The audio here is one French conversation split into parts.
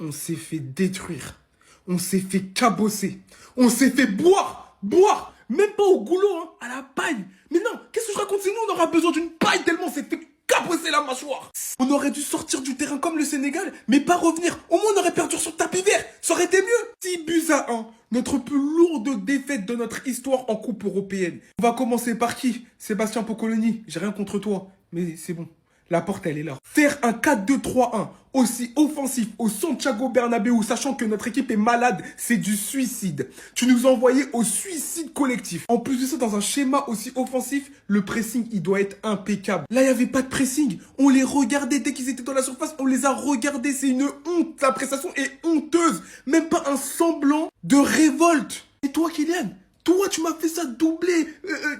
On s'est fait détruire. On s'est fait cabosser. On s'est fait boire. Boire. Même pas au goulot, hein, à la paille. Mais non, qu'est-ce que je raconte? C'est nous, on aura besoin d'une paille tellement on s'est fait cabosser la mâchoire. On aurait dû sortir du terrain comme le Sénégal, mais pas revenir. Au moins, on aurait perdu sur le tapis vert. Ça aurait été mieux. 6-1. Notre plus lourde défaite de notre histoire en Coupe européenne. On va commencer par qui? Sébastien Pocoloni. J'ai rien contre toi, mais c'est bon. La porte, elle est là. Faire un 4-2-3-1 aussi offensif au Santiago Bernabéu, sachant que notre équipe est malade, c'est du suicide. Tu nous as envoyés au suicide collectif. En plus de ça, dans un schéma aussi offensif, le pressing, il doit être impeccable. Là, il n'y avait pas de pressing. On les regardait dès qu'ils étaient dans la surface. On les a regardés. C'est une honte. La prestation est honteuse. Même pas un semblant de révolte. Et toi, Kylian? Toi, tu m'as fait ça doubler.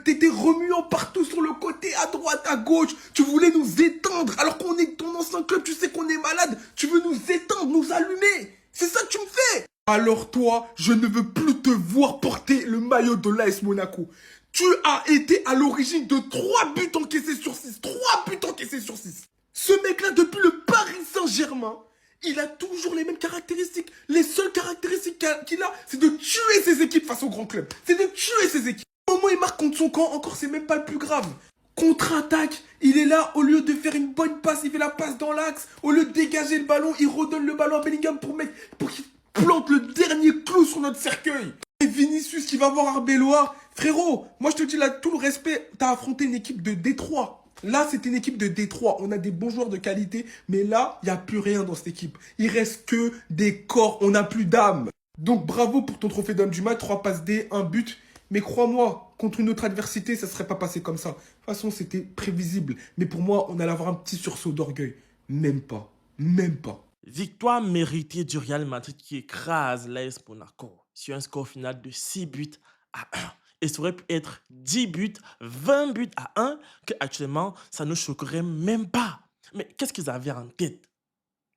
T'étais remuant partout sur le côté, à droite, à gauche. Tu voulais nous éteindre. Alors qu'on est ton ancien club, tu sais qu'on est malade. Tu veux nous éteindre, nous allumer. C'est ça que tu me fais. Alors toi, je ne veux plus te voir porter le maillot de l'AS Monaco. Tu as été à l'origine de 3 buts encaissés sur 6. 3 buts encaissés sur 6. Ce mec-là, depuis le Paris Saint-Germain, il a toujours les mêmes caractéristiques. Les seules caractéristiques qu'il a, c'est de tuer ses équipes face au grand club. C'est de tuer ses équipes. Au moment où il marque contre son camp, encore c'est même pas le plus grave. Contre-attaque, il est là, au lieu de faire une bonne passe, il fait la passe dans l'axe. Au lieu de dégager le ballon, il redonne le ballon à Bellingham pour qu'il plante le dernier clou sur notre cercueil. Et Vinicius qui va voir Arbeloa. Frérot, moi je te dis là, tout le respect, t'as affronté une équipe de Détroit. Là, c'est une équipe de Détroit. On a des bons joueurs de qualité, mais là, il n'y a plus rien dans cette équipe. Il reste que des corps. On n'a plus d'âme. Donc, bravo pour ton trophée d'homme du match. 3 passes D, 1 but. Mais crois-moi, contre une autre adversité, ça ne serait pas passé comme ça. De toute façon, c'était prévisible. Mais pour moi, on allait avoir un petit sursaut d'orgueil. Même pas. Même pas. Victoire méritée du Real Madrid qui écrase l'AS Monaco sur un score final de 6-1. Et ça aurait pu être 10 buts, 20-1, que actuellement, ça ne choquerait même pas. Mais qu'est-ce qu'ils avaient en tête,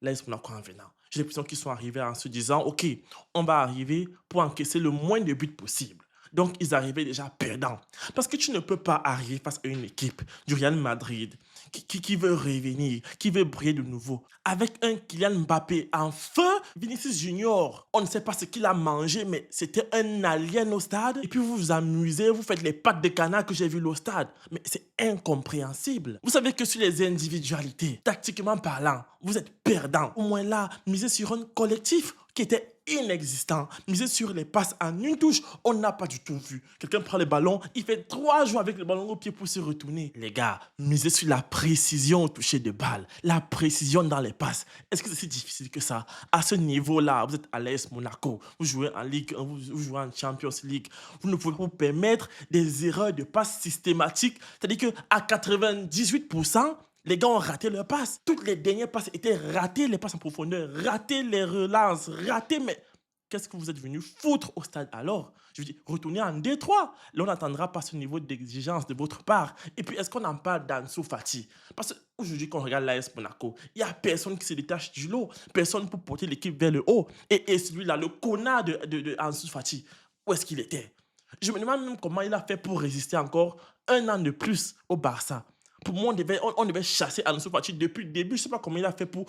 l'AS Monaco en venant? J'ai l'impression qu'ils sont arrivés en se disant, OK, on va arriver pour encaisser le moins de buts possible. Donc, ils arrivaient déjà perdants. Parce que tu ne peux pas arriver face à une équipe du Real Madrid qui veut revenir, qui veut briller de nouveau. Avec un Kylian Mbappé en feu, Vinicius Junior, on ne sait pas ce qu'il a mangé, mais c'était un alien au stade. Et puis vous vous amusez, vous faites les pattes de canard que j'ai vues au stade. Mais c'est incompréhensible. Vous savez que sur les individualités, tactiquement parlant, vous êtes perdant. Au moins là, misez sur un collectif qui était inexistant. Miser sur les passes en une touche, on n'a pas du tout vu. Quelqu'un prend le ballon, il fait 3 jours avec le ballon au pied pour se retourner. Les gars, misez sur la précision au toucher de balle, la précision dans les passes. Est-ce que c'est si difficile que ça? À ce niveau-là, vous êtes à l'AS Monaco, vous jouez en Ligue 1, vous jouez en Champions League. Vous ne pouvez pas vous permettre des erreurs de passes systématiques. C'est-à-dire qu'à 98%, les gars ont raté leur passe. Toutes les dernières passes étaient ratées, les passes en profondeur, ratées les relances, ratées, mais qu'est-ce que vous êtes venu foutre au stade alors? Je veux dire, retournez en Détroit. Là, on n'attendra pas ce niveau d'exigence de votre part. Et puis, est-ce qu'on en parle d'Ansu Fati? Parce qu'aujourd'hui, quand on regarde l'AS Monaco, il n'y a personne qui se détache du lot, personne pour porter l'équipe vers le haut. Et celui-là, le connard de Ansu Fati, où est-ce qu'il était? Je me demande même comment il a fait pour résister encore 1 an de plus au Barça. Pour moi, on devait chasser Ansu Fati depuis le début. Je ne sais pas comment il a fait pour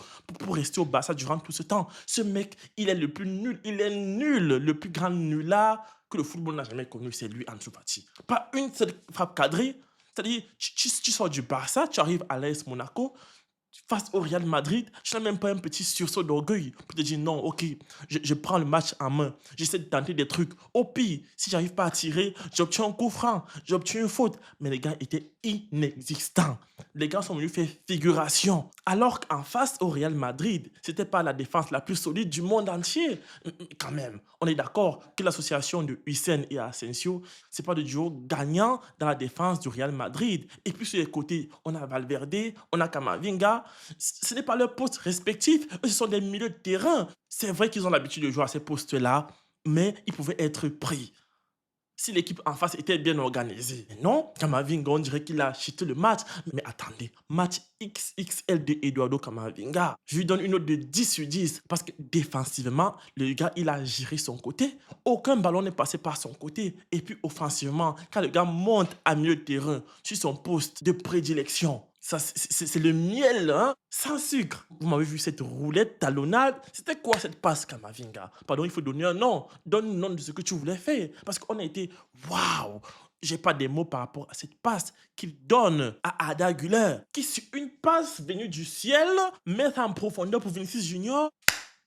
rester au Barça durant tout ce temps. Ce mec, il est le plus nul. Il est nul. Le plus grand nulard que le football n'a jamais connu, c'est lui, Ansu Fati. Pas une seule frappe cadrée. C'est-à-dire, tu sors du Barça, tu arrives à l'AS Monaco, face au Real Madrid, je n'ai même pas un petit sursaut d'orgueil pour te dire non, ok, je prends le match en main, j'essaie de tenter des trucs. Au pire, si j'arrive pas à tirer, j'obtiens un coup franc, j'obtiens une faute. Mais les gars étaient inexistants. Les gars sont venus faire figuration. Alors qu'en face au Real Madrid, c'était pas la défense la plus solide du monde entier. Quand même, on est d'accord que l'association de Hussein et Asensio, c'est pas de duo gagnant dans la défense du Real Madrid. Et puis sur les côtés, on a Valverde, on a Camavinga. Ce n'est pas leur poste respectif, eux, ce sont des milieux de terrain. C'est vrai qu'ils ont l'habitude de jouer à ces postes-là, mais ils pouvaient être pris si l'équipe en face était bien organisée. Mais non, Camavinga, on dirait qu'il a chuté le match. Mais attendez, match XXL de Eduardo Camavinga. Je lui donne une note de 10 sur 10 parce que défensivement, le gars, il a géré son côté. Aucun ballon n'est passé par son côté. Et puis offensivement, quand le gars monte à milieu de terrain sur son poste de prédilection, Ça, c'est le miel, hein, sans sucre. Vous m'avez vu cette roulette talonnade. C'était quoi cette passe, Kamavinga? Pardon, il faut donner un nom. Donne le nom de ce que tu voulais faire. Parce qu'on a été, waouh! J'ai pas des mots par rapport à cette passe qu'il donne à Ada Güler, qui sur une passe venue du ciel, met en profondeur pour Vinicius Junior.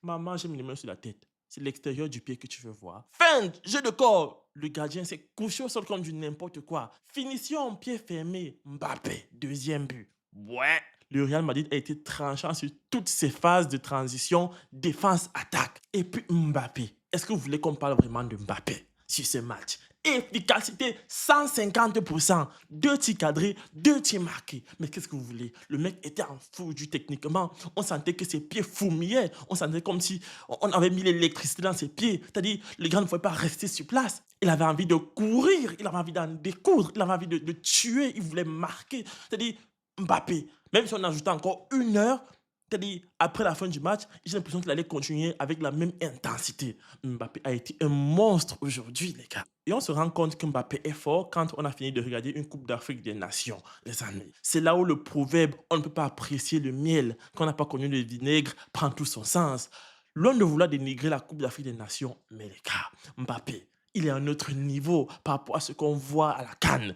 Maman, j'ai mis les mains sur la tête. C'est l'extérieur du pied que tu veux voir. Feinte, jeu de corps. Le gardien s'est couché au sol comme du n'importe quoi. Finition en pied fermé. Mbappé, deuxième but. Ouais. Le Real Madrid a été tranchant sur toutes ses phases de transition, défense, attaque. Et puis Mbappé. Est-ce que vous voulez qu'on parle vraiment de Mbappé sur ce match? Efficacité 150%. 2 tirs cadrés, 2 tirs marqués. Mais qu'est-ce que vous voulez? Le mec était en foutu techniquement. On sentait que ses pieds foumillaient. On sentait comme si on avait mis l'électricité dans ses pieds. C'est-à-dire, le gars ne pouvait pas rester sur place. Il avait envie de courir. Il avait envie d'en découdre. Il avait envie de tuer. Il voulait marquer. C'est-à-dire, Mbappé, même si on ajoutait encore 1 heure, c'est-à-dire, après la fin du match, j'ai l'impression qu'il allait continuer avec la même intensité. Mbappé a été un monstre aujourd'hui, les gars. Et on se rend compte que Mbappé est fort quand on a fini de regarder une Coupe d'Afrique des Nations, les amis. C'est là où le proverbe « on ne peut pas apprécier le miel qu'on n'a pas connu le vinaigre » prend tout son sens. Loin de vouloir dénigrer la Coupe d'Afrique des Nations, mais les gars, Mbappé, il est à un autre niveau par rapport à ce qu'on voit à la CAN.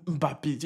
Mbappé,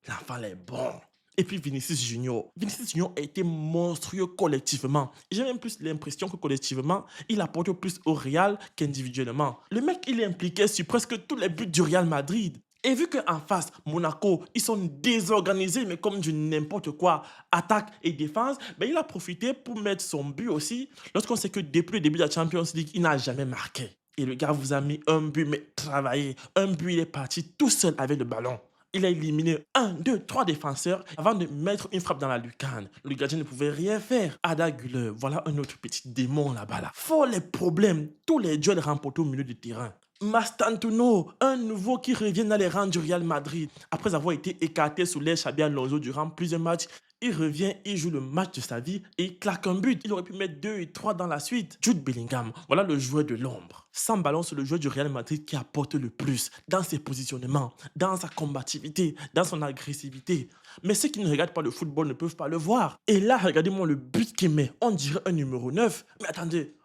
l'enfant est bon. Et puis Vinicius Junior. Vinicius Junior a été monstrueux collectivement. J'ai même plus l'impression que collectivement, il apporte plus au Real qu'individuellement. Le mec, il est impliqué sur presque tous les buts du Real Madrid. Et vu qu'en face, Monaco, ils sont désorganisés, mais comme du n'importe quoi, attaque et défense, ben il a profité pour mettre son but aussi, lorsqu'on sait que depuis le début de la Champions League, il n'a jamais marqué. Et le gars vous a mis un but, mais travaillé. Un but, il est parti tout seul avec le ballon. Il a éliminé 1, 2, 3 défenseurs avant de mettre une frappe dans la lucarne. Le gardien ne pouvait rien faire. Ada Güler, voilà un autre petit démon là-bas. Là. Fort les problèmes, tous les duels remportés au milieu du terrain. Mastantuono, un nouveau qui revient dans les rangs du Real Madrid. Après avoir été écarté sous l'aile Xabi Alonso durant plusieurs matchs, il revient, il joue le match de sa vie et il claque un but. Il aurait pu mettre 2 et 3 dans la suite. Jude Bellingham, voilà le joueur de l'ombre. Sans ballon, c'est le joueur du Real Madrid qui apporte le plus dans ses positionnements, dans sa combativité, dans son agressivité. Mais ceux qui ne regardent pas le football ne peuvent pas le voir. Et là, regardez-moi le but qu'il met. On dirait un numéro 9. Mais attendez,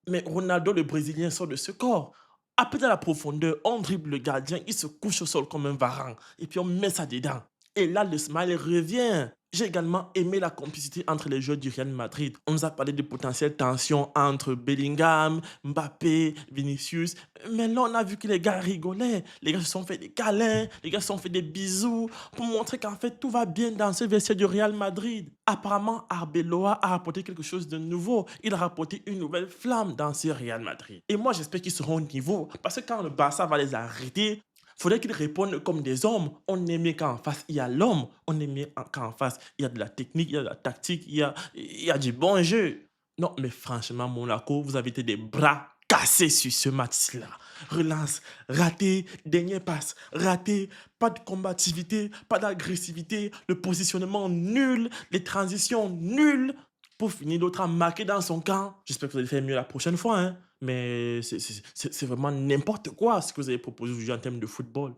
mais Ronaldo, le Brésilien, sort de ce corps. Après, dans la profondeur, on dribble le gardien, il se couche au sol comme un varan. Et puis, on met ça dedans. Et là, le smile revient. J'ai également aimé la complicité entre les joueurs du Real Madrid. On nous a parlé de potentielles tensions entre Bellingham, Mbappé, Vinicius. Mais là, on a vu que les gars rigolaient. Les gars se sont fait des câlins, les gars se sont fait des bisous pour montrer qu'en fait, tout va bien dans ce vestiaire du Real Madrid. Apparemment, Arbeloa a apporté quelque chose de nouveau. Il a apporté une nouvelle flamme dans ce Real Madrid. Et moi, j'espère qu'ils seront au niveau. Parce que quand le Barça va les arrêter, faudrait qu'ils répondent comme des hommes. On est mieux quand en face, il y a l'homme. On est mieux quand en face, il y a de la technique, il y a de la tactique, il y a du bon jeu. Non, mais franchement, Monaco, vous avez été des bras cassés sur ce match-là. Relance, raté, dernière passe, raté, pas de combativité, pas d'agressivité, le positionnement nul, les transitions nulles. Pour finir, l'autre a marqué dans son camp. J'espère que vous allez faire mieux la prochaine fois, hein. Mais c'est vraiment n'importe quoi ce que vous avez proposé aujourd'hui en termes de football.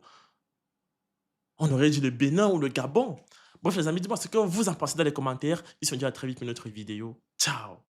On aurait dit le Bénin ou le Gabon. Bref, les amis, dites-moi ce que vous en pensez dans les commentaires. Et on se dit à très vite pour une autre vidéo. Ciao!